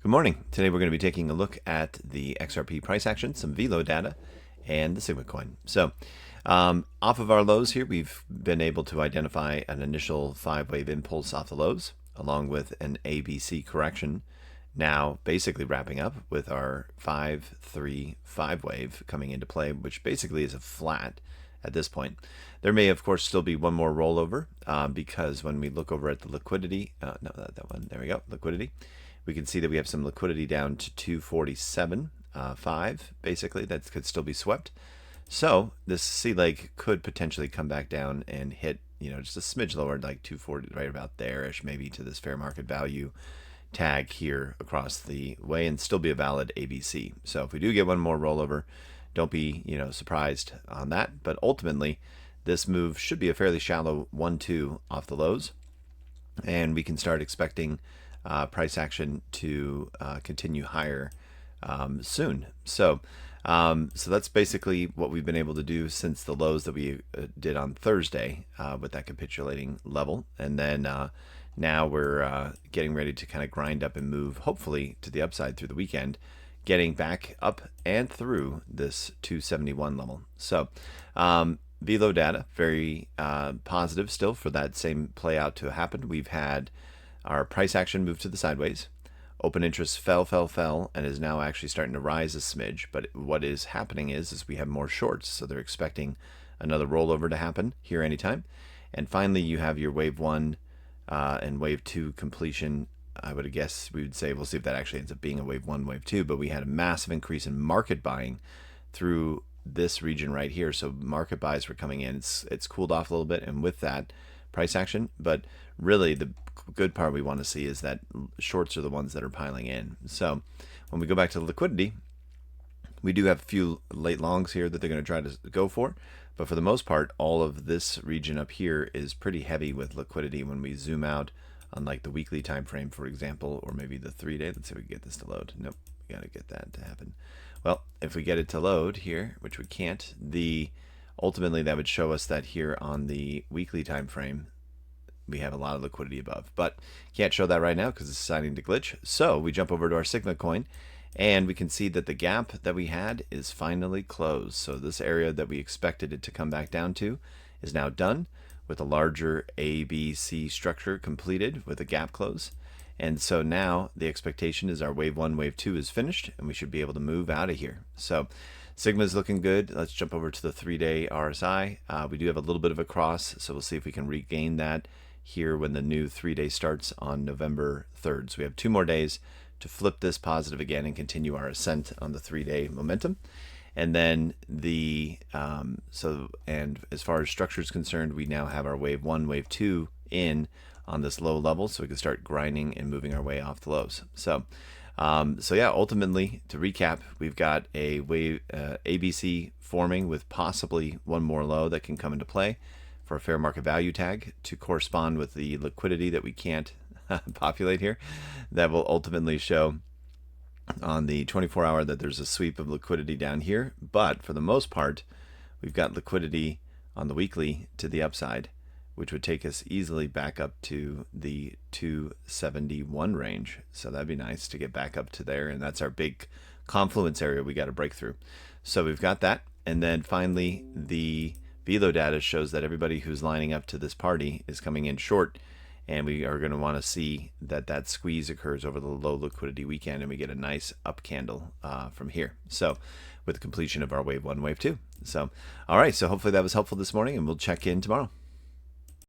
Good morning. Today we're going to be taking a look at the XRP price action, some VLO data, and the Sigma coin. So off of our lows here, we've been able to identify an initial 5-wave impulse off the lows, along with an ABC correction. Now basically wrapping up with our 5-3-5 wave coming into play, which basically is a flat at this point. There may, of course, still be one more rollover because when we look over at the liquidity, that one, there we go, liquidity, we can see that we have some liquidity down to 247.5. Basically, that could still be swept. So this sea leg could potentially come back down and hit, just a smidge lower, like 240, right about there-ish, maybe to this fair market value tag here across the way, and still be a valid ABC. So if we do get one more rollover, don't be, surprised on that. But ultimately, this move should be a fairly shallow 1-2 off the lows, and we can start expecting price action to continue higher soon. So that's basically what we've been able to do since the lows that we did on Thursday with that capitulating level. And then now we're getting ready to kind of grind up and move, hopefully, to the upside through the weekend, getting back up and through this 271 level. So VLO data, very positive still for that same play out to happen. We've had our price action moved to the sideways. Open interest fell, and is now actually starting to rise a smidge. But what is happening is we have more shorts, so they're expecting another rollover to happen here anytime. And finally, you have your wave 1 and wave 2 completion. I would guess we would say, we'll see if that actually ends up being a wave 1, wave 2, but we had a massive increase in market buying through this region right here. So market buys were coming in. It's cooled off a little bit, and with that, price action. But really, the good part we want to see is that shorts are the ones that are piling in. So when we go back to the liquidity, we do have a few late longs here that they're going to try to go for. But for the most part, all of this region up here is pretty heavy with liquidity when we zoom out on like the weekly time frame, for example, or maybe the 3-day. Let's see if we can get this to load. Nope, we got to get that to happen. Well, if we get it to load here, which we can't, ultimately that would show us that here on the weekly time frame, we have a lot of liquidity above, but can't show that right now because it's starting to glitch. So we jump over to our Sigma coin, and we can see that the gap that we had is finally closed. So this area that we expected it to come back down to is now done, with a larger ABC structure completed with a gap close. And so now the expectation is our wave 1, wave 2 is finished, and we should be able to move out of here. So Sigma's looking good. Let's jump over to the 3-day RSI. We do have a little bit of a cross, so we'll see if we can regain that here when the new 3-day starts on November 3rd. So we have 2 more days to flip this positive again and continue our ascent on the 3-day momentum. And then and as far as structure is concerned, we now have our wave 1, wave 2 in on this low level, so we can start grinding and moving our way off the lows. So yeah, ultimately, to recap, we've got a wave ABC forming with possibly one more low that can come into play for a fair market value tag to correspond with the liquidity that we can't populate here. That will ultimately show on the 24-hour that there's a sweep of liquidity down here. But for the most part, we've got liquidity on the weekly to the upside, which would take us easily back up to the 271 range. So that'd be nice to get back up to there. And that's our big confluence area we got to break through. So we've got that. And then finally, the VLO data shows that everybody who's lining up to this party is coming in short, and we are going to want to see that squeeze occurs over the low liquidity weekend, and we get a nice up candle from here. So with the completion of our wave 1, wave 2. So all right, so hopefully that was helpful this morning, and we'll check in tomorrow.